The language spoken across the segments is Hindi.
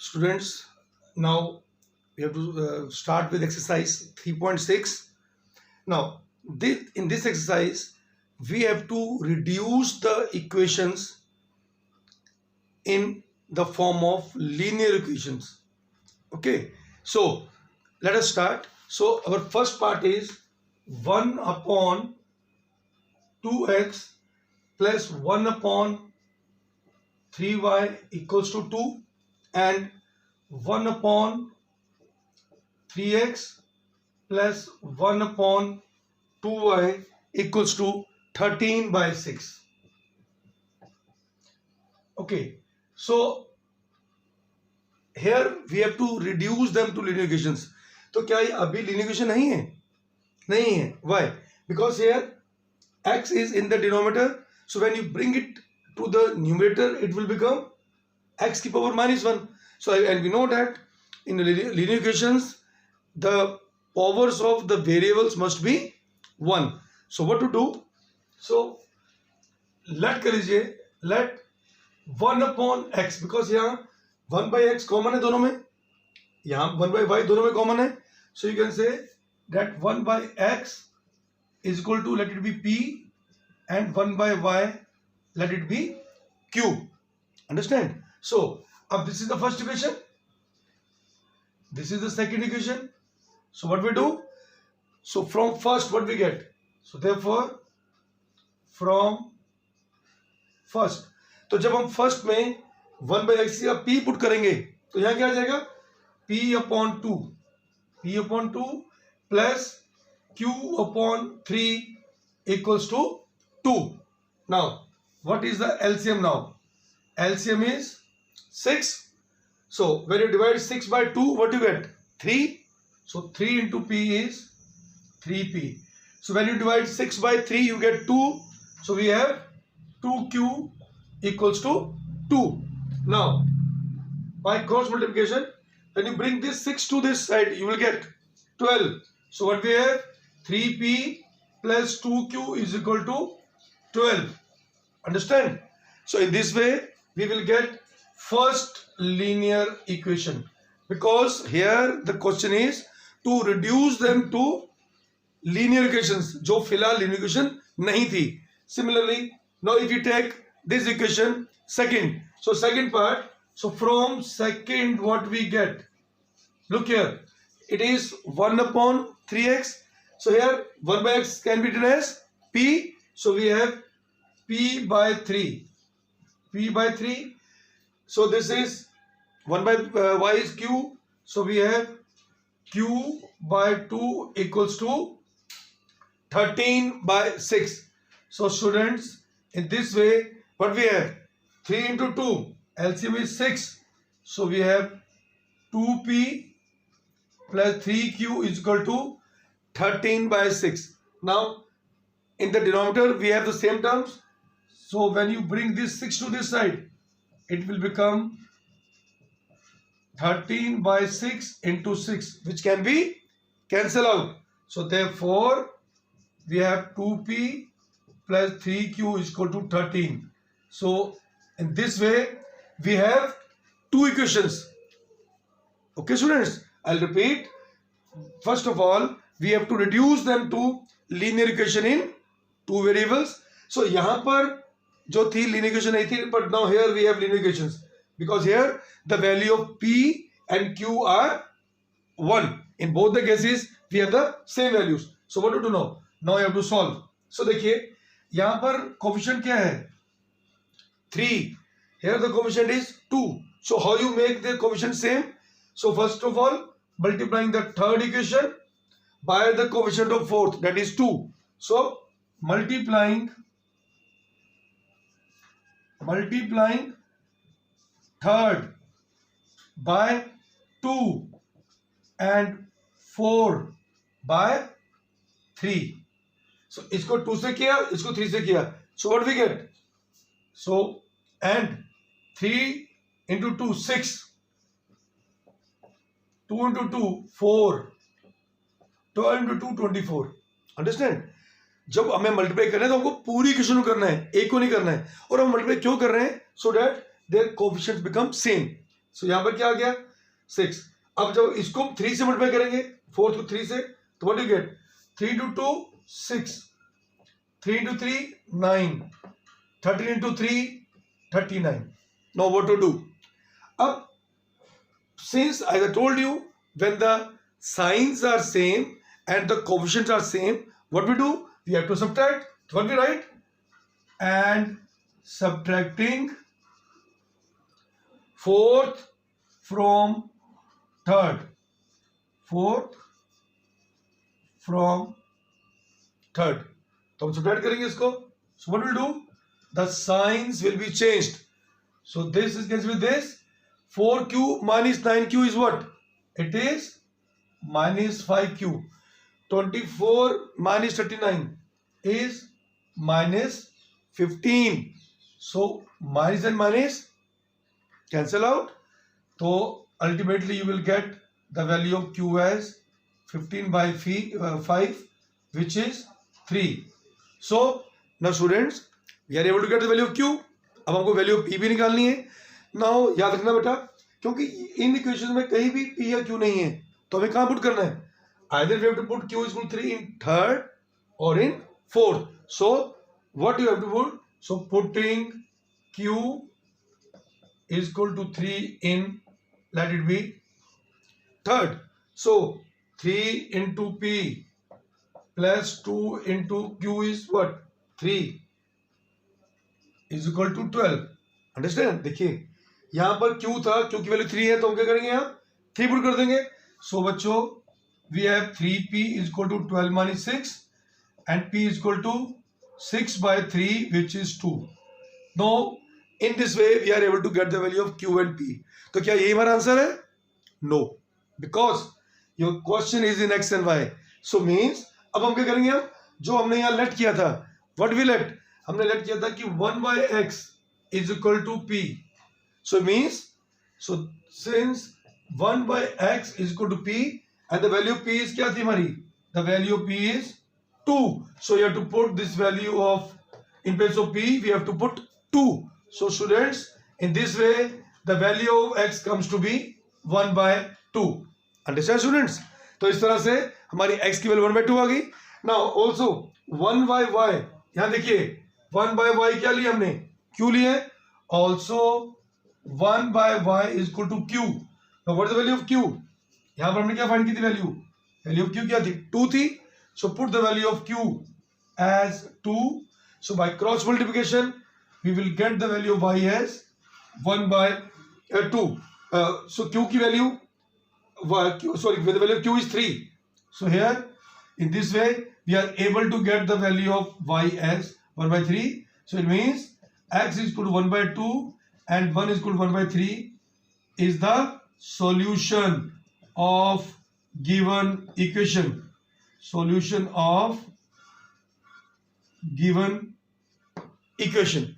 Students, now we have to start with exercise 3.6. Now, in this exercise, we have to reduce the equations in the form of linear equations. Okay, so let us start. So our first part is 1 upon 2x plus 1 upon 3y equals to 2 and 1 upon 3x plus 1 upon 2y equals to 13 by 6. Okay, so here we have to reduce them to linear equations. तो क्या ये अभी linear equation नहीं है? नहीं है. Why? Because here x is in the denominator. So when you bring it to the numerator, it will become x की power -1. So and we know that in the linear equations, the powers of the variables must be 1. So what to do? So let कर लीजिए, let 1 upon x, because यहाँ 1 by x कॉमन है दोनों में, यहाँ 1 by y दोनों में कॉमन है. So you can say that 1 by x is equal to, let it be p, and 1 by y, let it be q. Understand? So this is the first equation, this is the second equation. So what we do? So from first what we get? So therefore from first, तो जब हम फर्स्ट में 1 by x या p पुट करेंगे तो यहाँ क्या आ जाएगा? p upon 2 plus q upon 3 equals to 2. Now what is the LCM now? LCM is 6. So when you divide 6 by 2, what do you get? 3. So 3 into p is 3p. So when you divide 6 by 3, you get 2. So we have 2q equals to 2. Now by cross multiplication, when you bring this 6 to this side, you will get 12. So what we have? 3p plus 2q is equal to 12. Understand? So in this way we will get first linear equation, because here the question is to reduce them to linear equations जो फिलहाल linear equation नहीं थी. Similarly, now if you take this equation second, so second part, so from second what we get? Look here, it is 1 upon 3x. So here 1 by x can be written as p. So we have p by 3. So this is 1 by y is q. So we have q by 2 equals to 13 by 6. So students, in this way what we have? 3 into 2, LCM is 6. So we have 2p plus 3q is equal to 13 by 6. Now in the denominator we have the same terms. So when you bring this 6 to this side, it will become 13 by 6 into 6, which can be cancel out. So therefore we have 2p plus 3q is equal to 13. So in this way we have two equations. Okay students, I'll repeat. First of all, we have to reduce them to linear equation in two variables. So यहाँ पर जो थी linear equation नहीं थी, but now here we have linear equations, because here the value of p and q are 1. In both the cases we have the same values. So what to do now? Now you have to solve. So देखिए यहाँ पर coefficient क्या है? 3. Here the coefficient is 2. So how you make the coefficient same? So first of all, multiplying the third equation by the coefficient of fourth, that is 2. So multiplying third by 2 and 4 by 3. So इसको 2 से किया, इसको 3 से किया. So what we get? So and 3 into 2 6, 2 into 2 4, 12 into 2 24. Understand? जब हमें मल्टीप्लाई करना है तो हमको पूरी इक्वेशन को करना है, एक को नहीं करना है. और हम मल्टीप्लाई क्यों कर रहे हैं? So that their coefficients become same. So यहां पर क्या आ गया 6. अब जब इसको 3 से मल्टीप्लाई करेंगे 4 को 3 से, तो what you gate 3 into 2 6, 3 into 3 9, 13 into 3 39. Now what to do? अब since as I told you, when the signs are same and the coefficients are same, what we do? We have to subtract. What we write? And subtracting fourth from third. Fourth from third. तो हम subtract करेंगे इसको. So what we'll do? The signs will be changed. So this is cancelled with this. 4q minus 9q is what? It is minus 5q. 24 minus 39 is minus 15. So minus and minus cancel out. So ultimately you will get the value of q as 15 by 5, which is 3. So now students, we are able to get the value of q. अब हमको वैल्यू ऑफ p भी निकालनी है. नाउ याद रखना बेटा, क्योंकि इन इक्वेशन में कहीं भी p या q नहीं है, तो हमें कहां पुट करना है? Either we have to put q is equal to 3 in third or in fourth. So what you have to put? So putting q is equal to 3 in, let it be third. So 3 into p plus 2 into q is what? 3 is equal to 12. Understand? देखिए यहां पर q था, q की वैल्यू 3 है, तो हम क्या करेंगे? यहां 3 पुट कर देंगे. सो बच्चों we have 3p is equal to 12 minus 6 and p is equal to 6 by 3, which is 2. Now in this way we are able to get the value of q and p. तो क्या यही हमारा आंसर है? No, because your question is in x and y. So means अब हम क्या करेंगे? हम जो हमने यहाँ लेट किया था, what we let? हमने लेट किया था कि 1 by x is equal to p. So means, so since 1 by x is equal to p and the value of p is क्या थी हमारी? The value of p is 2. So you have to put this value of, in place of p we have to put 2. So students, in this way the value of x comes to be 1 by 2. Understand students? तो इस तरह से हमारी x की वैल्यू 1 by 2 आ गई. Now also 1 by y, यहाँ देखिए 1 by y क्या लिया हमने? q लिए. Also 1 by y is equal to q. Now what is the value of q? यहाँ पर हमने क्या फाइंड की थी वैल्यू? वैल्यू ऑफ q क्या थी? 2 थी. So put the value of q as 2. So by cross multiplication we will get the value of y as 1 by 2. So q की value, sorry, the value of q is 3. So here in this way we are able to get the value of y as 1 by 3. So it means x is equal to 1 by 2 and 1 is equal to 1 by 3 is the solution of given equation. Solution of given equation.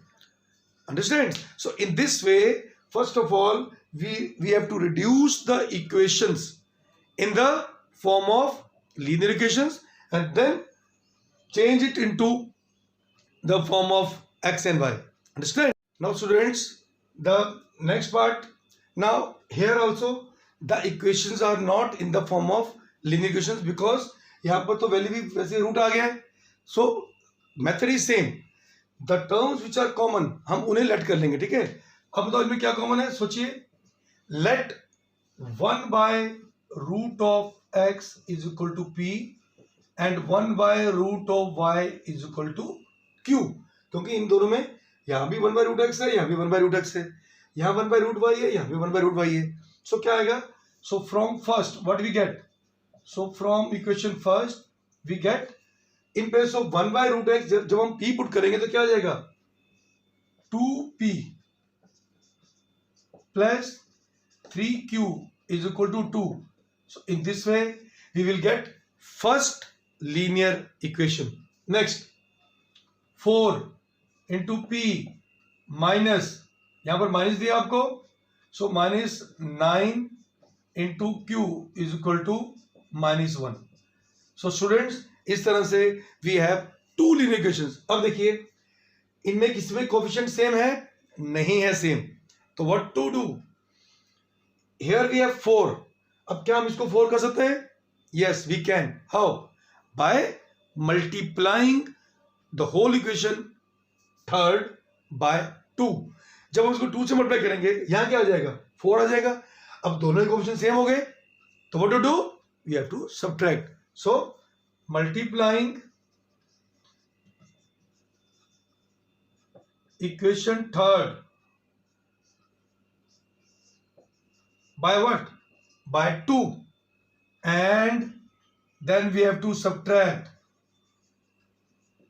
Understand? So in this way, first of all, we have to reduce the equations in the form of linear equations and then change it into the form of x and y. Understand? Now students, the next part. Now here also the equations are not in the form of linear equations because यहाँ पर तो वैल्यू भी वैसे रूट आ गया है. So method is same. The terms which are common हम उन्हें लेट कर लेंगे. ठीक है? अब बताओ इसमें क्या कॉमन है? सोचिए. Let 1 by root of x is equal to p and 1 by root of y is equal to q. क्योंकि इन दोनों में यहाँ भी 1 बाय रूट एक्स है, यहाँ भी 1 बाय रूट एक्स है, यहाँ 1 बाय रूट वाई है, यहाँ भी 1 बाय रूट वाई है. सो क्या आएगा? So from first what we get? So from equation first we get in place of 1 by root x, जब हम p पुट करेंगे तो क्या आ जाएगा? 2p plus 3q is equal to 2. So in this way we will get first linear equation. Next 4 into p minus, यहाँ पर माइनस दिया आपको, so minus 9 into q is equal to -1. So students, इस तरह से we have two linear equations. अब देखिए इनमें किसी में कोफिशिएंट सेम है? नहीं है सेम. तो what to do? here we have 4. अब क्या हम इसको 4 कर सकते हैं? Yes, we can. How? By multiplying the whole equation third by 2. जब हम इसको 2 से मल्टीप्लाई करेंगे, यहां क्या आ जाएगा? 4 आ जाएगा. अब दोनों इक्वेशन सेम हो गए, तो what to do? We have to subtract. So multiplying equation third by what? By 2, and then we have to subtract,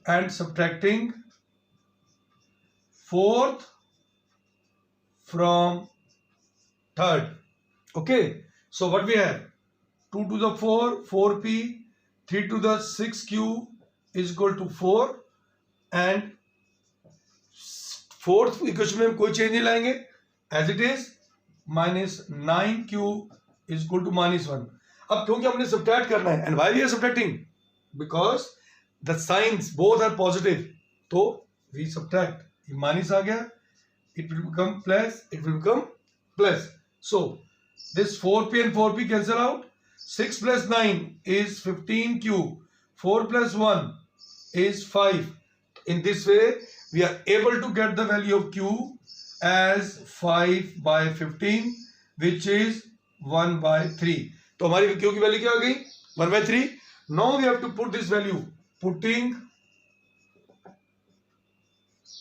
and subtracting fourth from third. Okay, so what we have? 2 to the 4, 4p, 3 to the 6q is equal to 4, and fourth equation में हम कोई चेंज नहीं लाएंगे, as it is, minus 9q is equal to -1. अब क्योंकि हमने सब्ट्रैक्ट करना है, and why we are subtracting? Because the signs both are positive, तो वी सब्ट्रैक्ट. ये माइनस आ गया, it will become plus, it will become plus. So this 4p and 4p cancel out. 6 plus 9 is 15q, 4 plus 1 is 5. In this way we are able to get the value of q as 5 by 15, which is 1 by 3. तो हमारी q की वैल्यू क्या आ गई? 1 by 3. Now we have to put this value, putting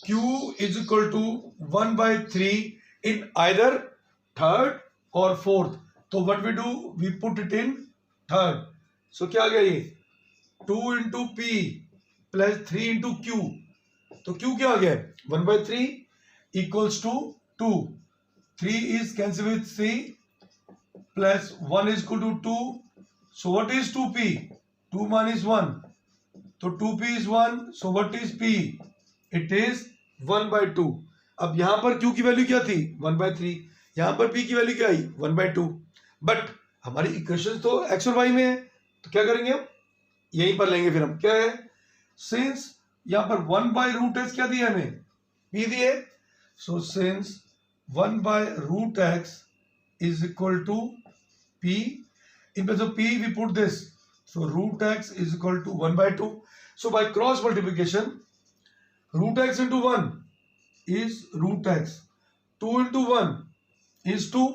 q is equal to 1 by 3 in either third or fourth. तो what we do? We put it in third. So क्या आ गया ये? 2 into p plus 3 into q. तो q क्या आ गया? 1 by 3 equals to 2. 3 is cancel with 3 plus 1 is equal to 2. So what is 2p? 2 minus 1. तो 2p is 1. So what is p? It is 1 by 2. अब यहां पर q की वैल्यू क्या थी? 1 by 3. यहां पर p की वैल्यू क्या आई? 1 by 2. बट हमारी इक्वेशन तो x और y में है, तो क्या करेंगे हम? यहीं पर लेंगे फिर हम. क्या है? सिंस यहां पर 1 by root x क्या दिया हमें? p दिए. So since 1 by root x is equal to p, in place of p we put this, so root x is equal to 1 by 2. So by cross multiplication, root x into 1 is root x, 2 into 1 is 2,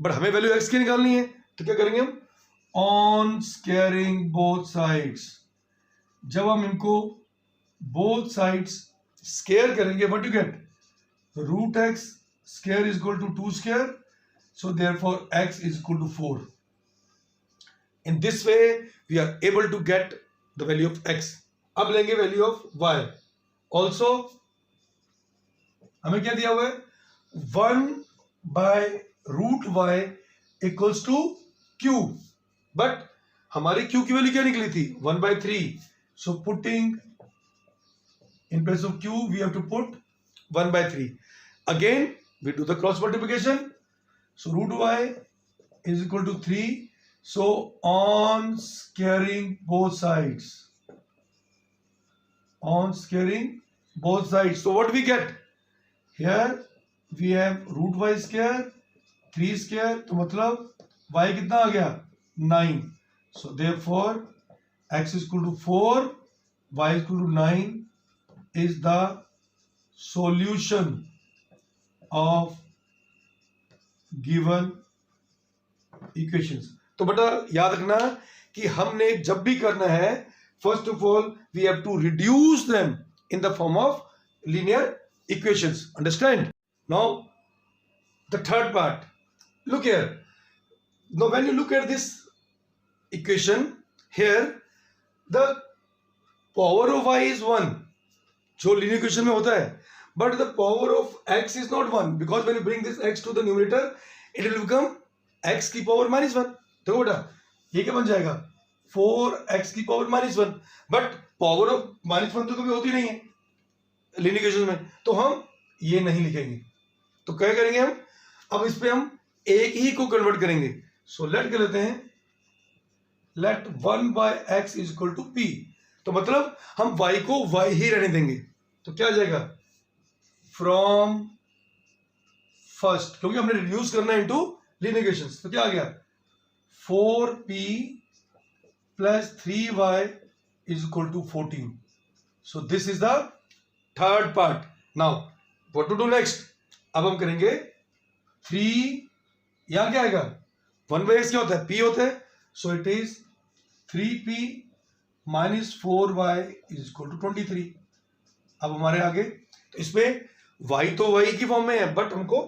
but हमें वैल्यू x की निकालनी है, तो क्या करेंगे हम? On squaring both sides. जब हम इनको बोथ साइड्स स्क्वायर करेंगे, what you get? Root x square is equal to 2 square, so therefore x is equal to 4. In this way we are able to get the value of x. अब लेंगे वैल्यू ऑफ y. ऑल्सो हमें क्या दिया हुआ है? 1 by root y equals to q, but हमारी q की वैल्यू क्या निकली थी? 1 by 3. So putting in place of q we have to put 1 by 3. Again we do the cross multiplication, so root y is equal to 3. So on squaring both sides, on squaring both sides, so what we get here? We have root y square, 3 square, तो मतलब y कितना आ गया? 9. So therefore x is equal to 4, y is equal to 9 is the solution of given equations. तो बेटा याद रखना कि हमने जब भी करना है, first of all we have to reduce them in the form of linear equations. Understand? Now the third part, look here. Now when you look at this equation here, the power of y is 1, जो linear equation में होता है, but the power of x is not 1, because when you bring this x to the numerator it will become x की power -1. देखो बेटा ये क्या बन जाएगा? 4x की power -1. बट power of -1 तो कभी होती नहीं है linear equation में, तो हम ये नहीं लिखेंगे. तो क्या करेंगे हम? अब इस पे हम एक ही को कन्वर्ट करेंगे. सो लेट कर लेते हैं, late 1 by x is equal to p. तो मतलब हम y को y ही रहने देंगे. तो क्या आ जाएगा? फ्रॉम फर्स्ट, क्योंकि हमने रिड्यूस करना है इनटू लीनियर इक्वेशंस, तो क्या आ गया 4p plus 3y is equal to 14. So this is the third part. Now what to do next? अब हम करेंगे 3, यहां क्या आएगा 1/x क्या होता है p होता है. So it is 3p minus 4y is equal to 23. अब हमारे आगे तो इसमें y तो y की फॉर्म में है बट हमको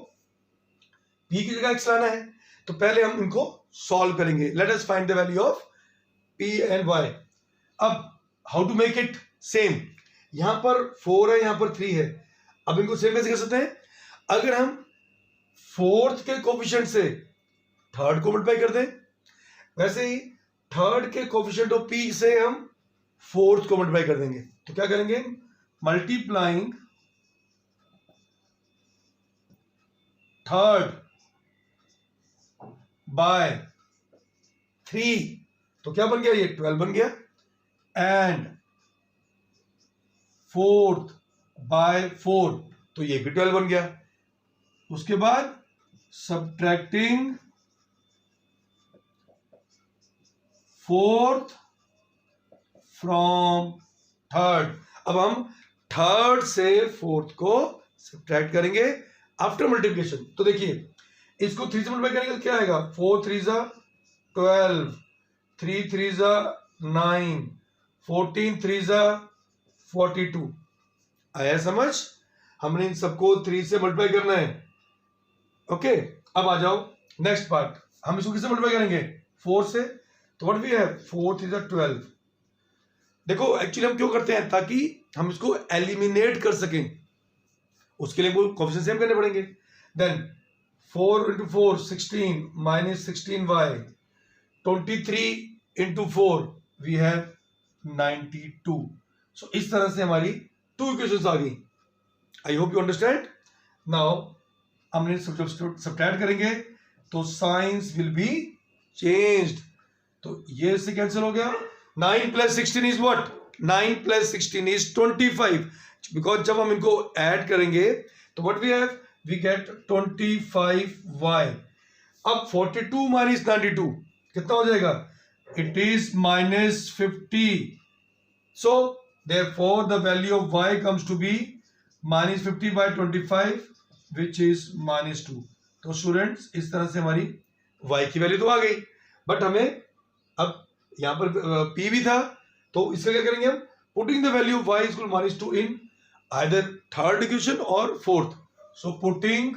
p की जगह x लाना है. तो पहले हम इनको सॉल्व करेंगे. Let us find the value of p and y. अब how to make it same? यहां पर 4 है, यहां पर 3 है. अब इनको सेम कैसे कर सकते हैं? अगर हम फोर्थ के कोफिशिएंट से थर्ड को मल्टीप्लाई कर दें, वैसे ही थर्ड के कोफिशिएंट ऑफ p से हम फोर्थ को मल्टीप्लाई कर देंगे. तो क्या करेंगे? मल्टीप्लाइंग थर्ड बाय 3, तो क्या बन गया? ये 12 बन गया. एंड फोर्थ बाय 4, तो ये भी 12 बन गया. उसके बाद सब्ट्रैक्टिंग फोर्थ फ्रॉम थर्ड. अब हम थर्ड से फोर्थ को सब्ट्रैक्ट करेंगे आफ्टर मल्टीप्लिकेशन. तो देखिए इसको 3 से मल्टीप्लाई करेंगे तो क्या आएगा? 4 3 12, 3 3 9, 14 3 42. आया समझ? हमने इन सबको 3 से मल्टीप्लाई करना है. ओके, अब आ जाओ नेक्स्ट पार्ट. हम इसको किससे मल्टीप्लाई करेंगे? 4 से. तो व्हाट वी हैव? 4 3 12. देखो एक्चुअली हम क्यों करते हैं? ताकि हम इसको एलिमिनेट कर सकें. उसके लिए कोएफिशिएंट सेम करने पड़ेंगे. Then 4 into 4 16 minus 16y, 23 into 4 we have 92. So इस तरह से हमारी 2 इक्वेशंस आ गई. आई होप यू अंडरस्टैंड. नाउ हमने सब्ट्रैक्ट करेंगे तो साइंस विल बी चेंज्ड. तो ये इससे कैंसिल हो गया. 9 plus 16 is what? 9 plus 16 is 25. Because जब हम इनको ऐड करेंगे तो what we have? We get 25y. अब 42 माइनस 92 कितना हो जाएगा? It is -50. So therefore the value of y comes to be -50 by 25 which is -2. तो स्टूडेंट्स इस तरह से हमारी y की वैल्यू तो आ गई, बट हमें अब यहां पर p भी था, तो इसका क्या करेंगे हम? Putting the value of y is equal -2 in either third equation और fourth. So putting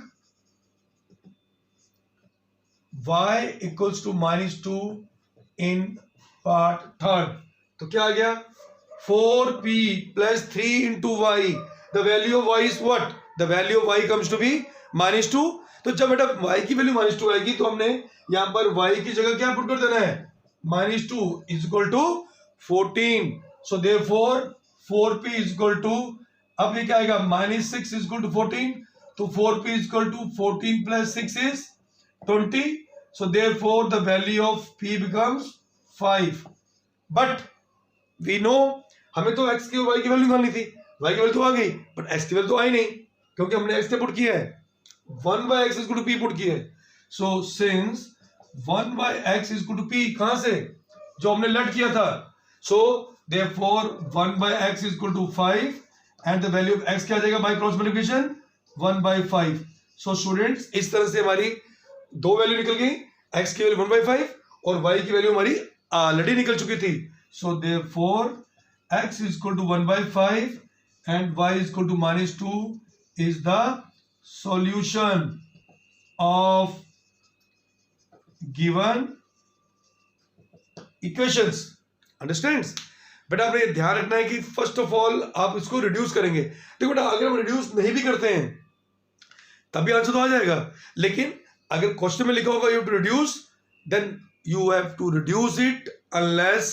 y equals to -2 in part third, तो क्या आ गया? 4p plus 3 into y. The value of y is what? The value of y comes to be -2. तो जब बेटा y की वैल्यू -2 आएगी तो हमने यहां पर y की जगह क्या पुट कर देना है? -2 is equal to 14. So therefore 4p is equal to, अब ये क्या आएगा? -6 is equal to 14. तो 4p is equal to 14 plus 6 is 20. So therefore the value of p becomes 5. But we know हमें तो x की और y की वैल्यू निकालनी थी. y की वैल्यू तो आ गई बट x की वैल्यू तो आई नहीं, क्योंकि हमने x से पुट किया है. 1/x is equal to p put किया है. So since 1/x is equal to p, कहां से? जो हमने लेट किया था. So therefore 1/x is equal to 5 and the value of x क्या आ जाएगा by cross multiplication? 1/5. So students इस तरह से हमारी दो वैल्यू निकल गई. x की वैल्यू 1/5 और y की वैल्यू हमारी ऑलरेडी निकल चुकी थी. सो therefore x is equal to 1/5 and y is equal to -2 is the solution of given equations. Understands? बेटा आपने ये ध्यान रखना है कि फर्स्ट ऑफ ऑल आप इसको रिड्यूस करेंगे. देखो बेटा अगर हम रिड्यूस नहीं भी करते हैं तभी आंसर तो आ जाएगा, लेकिन अगर क्वेश्चन में लिखा होगा you to reduce, then you have to reduce it unless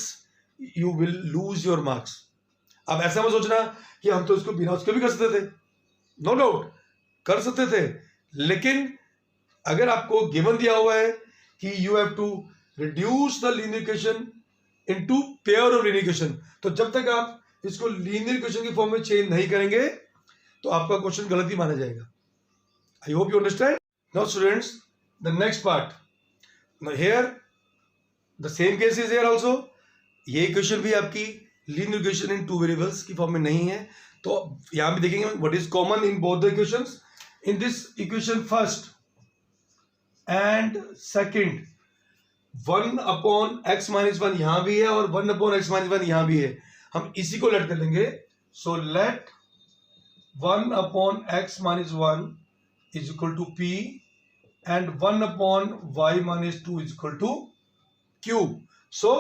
you will lose your marks. अब ऐसा मत सोचना कि हम तो इसको बिना उसके भी कर सकते थे. नो डाउट कर सकते थे, लेकिन अगर आपको गिवन दिया हुआ है कि you have to reduce the linear equation into pair of linear equation, तो जब तक आप इसको लीनियर इक्वेशन की फॉर्म में चेंज नहीं करेंगे तो आपका क्वेश्चन गलत ही माना जाएगा. I hope you understand. Now students the next part, here the same case is here also. ये इक्वेशन भी आपकी linear equation in two variables की फॉर्म में नहीं है, तो यहां भी देखेंगे what is common in both the equations. In this equation first and second 1/x-1 यहां भी है और 1/x-1 यहां भी है, हम इसी को लेट कर लेंगे। So let 1/x-1 is equal to p and 1/y-2 is equal to q. So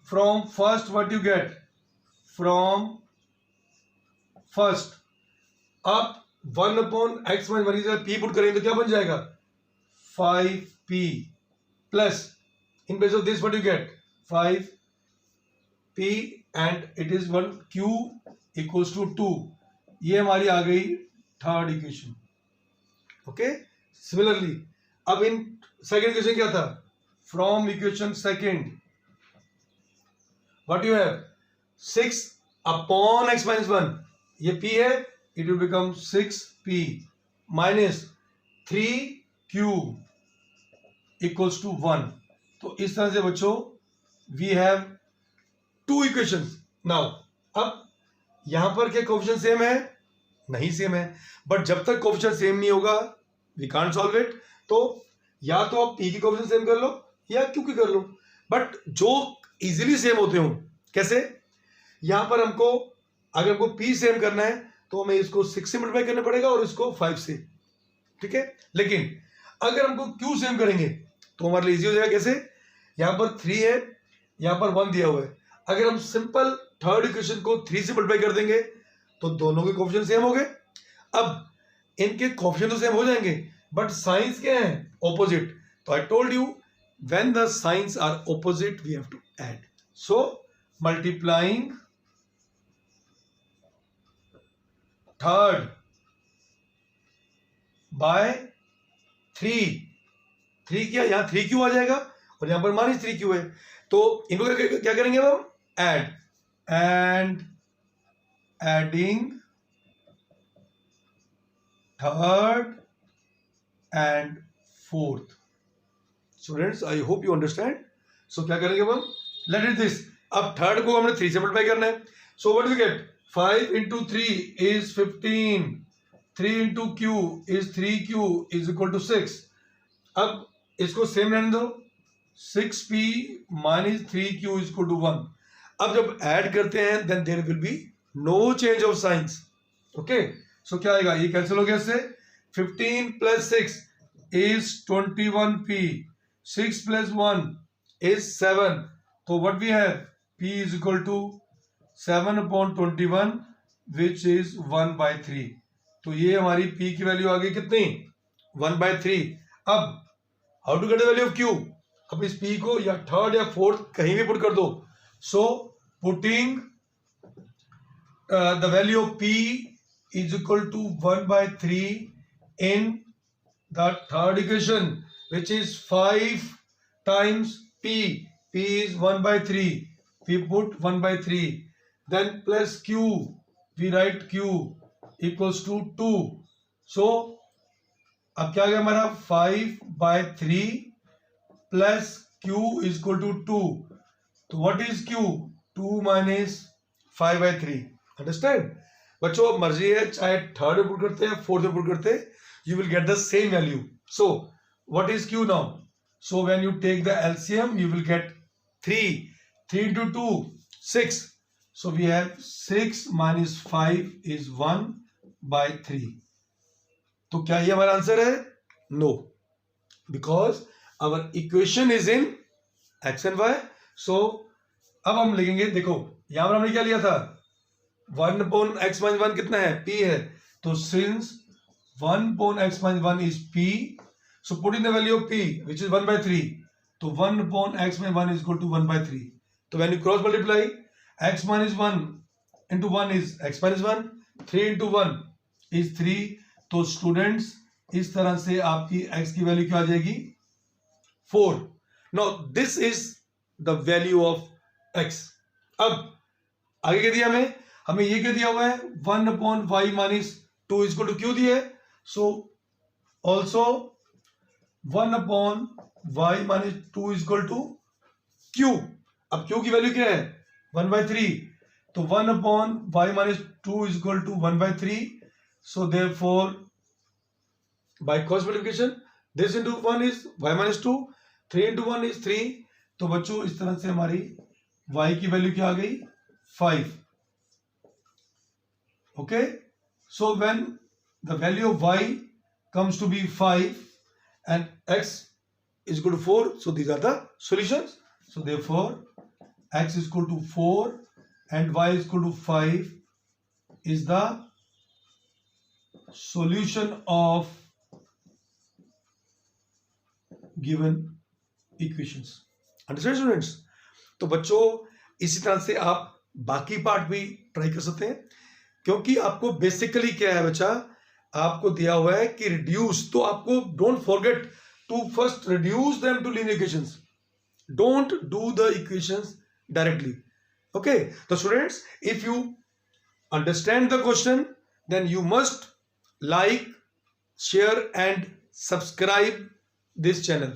from first what you get, from first up 1/x-1 is p put करेंगे तो क्या बन जाएगा 5p plus in place of this what you get 5p and it is 1 q equals to 2। ये हमारी आ गई थर्ड इक्वेशन। ओके, सिमिलरली अब इन सेकेंड इक्वेशन क्या था, from equation second what you have 6/x-1 ये p है, it will become 6p minus 3q equals to 1। तो इस तरह से बच्चों we have two equations. Now अब यहां पर क्या कोएफिशिएंट सेम है, नहीं सेम है, बट जब तक कोएफिशिएंट सेम नहीं होगा वी कांट सॉल्व इट। तो या तो आप p की कोएफिशिएंट सेम कर लो या q की कर लो, बट जो इजीली सेम होते हो कैसे, यहां पर हमको अगर हमको p सेम करना है तो हमें इसको 6 से मल्टीप्लाई करना पड़ेगा और इसको 5 से, ठीक है। लेकिन अगर हमको q सेम करेंगे तो हमारे लिए इजी हो जाएगा। कैसे, यहां पर 3 है, यहां पर 1 दिया हुआ है, अगर हम सिंपल थर्ड इक्वेशन को 3 से मल्टीप्लाई कर देंगे तो दोनों के कोएफिशिएंट सेम हो गए। अब इनके कोएफिशिएंट तो सेम हो जाएंगे बट साइंस क्या है, ऑपोजिट। तो I told you when the signs are opposite we have to add. So multiplying third by 3 क्या, यहां 3q आ जाएगा और यहां पर -3q है, तो इनको क्या करेंगे हम, add and adding third and fourth. Students I hope you understand. So क्या करेंगे हम, लेट इट दिस, अब थर्ड को हमने 3 से मल्टीप्लाई करना है। So what do we get, 5 into 3 is 15, 3 into q is 3q is equal to 6। अब इसको सेम रहने दो, 6p minus 3q is equal to 1। अब जब ऐड करते हैं then there will be no change of signs. Okay, so क्या आएगा, ये कैंसिल हो गया इससे, 15 plus 6 is 21p, 6 plus 1 is 7। तो what we have, p is equal to 7/21 which is 1/3। तो ये हमारी p की वैल्यू आ गई कितनी, 1/3। अब how to get the value of q, अब इस p को या थर्ड या फोर्थ कहीं भी पुट कर दो। So putting the value of p is equal to 1/3 in the third equation which is 5 times p is 1/3, we put 1/3, then plus q, we write q equals to 2। so अब क्या गया हमारा 5/3 plus q is equal to 2। तो what is q, 2 minus 5/3। Understand बच्चों, अब मर्जी है चाहे थर्ड में पुट करते हैं फोर्थ में पुट करते हैं, you will get the same value। so what is q now, so when you take the LCM you will get 3 into 2 6। so we have 6 minus 5 is 1/3। तो क्या ये हमारा आंसर है, no, because our equation is in x and y। so अब हम लिखेंगे, देखो यहां पर हमने क्या लिया था, 1/x-1 कितना है, p है, तो since 1/x-1 is p, so put in the value of p which is 1/3, तो 1/x-1 is equal to 1/3। तो when you cross multiply x-1 into 1 is x-1, 3 into 1 is 3। तो स्टूडेंट्स इस तरह से आपकी x की वैल्यू क्या आ जाएगी, 4। Now this is the value of x। अब आगे क्या दिया हमें ये क्या दिया हुआ है, 1/y - 2 is equal to q दिया है। So also 1 upon y minus 2 is equal to q। अब q की वैल्यू क्या है 1/3, तो 1 upon y minus 2 is equal to 1/3। So therefore by cross multiplication this into 1 is y minus 2, 3 into 1 is 3। तो बच्चों इस तरह से हमारी y की वैल्यू क्या आ गई 5। Okay, so when the value of y comes to be 5 and x is equal to 4, so these are the solutions. So therefore x is equal to 4 and y is equal to 5 is the solution of given equations. Understand students? तो बच्चों इसी तरह से आप बाकी पार्ट भी ट्राई कर सकते हैं, क्योंकि आपको बेसिकली क्या है बच्चा, आपको दिया हुआ है कि रिड्यूस, तो आपको don't forget to first reduce them to linear equations, don't do the equations directly. Okay, तो students if you understand the question then you must like, share and subscribe this channel.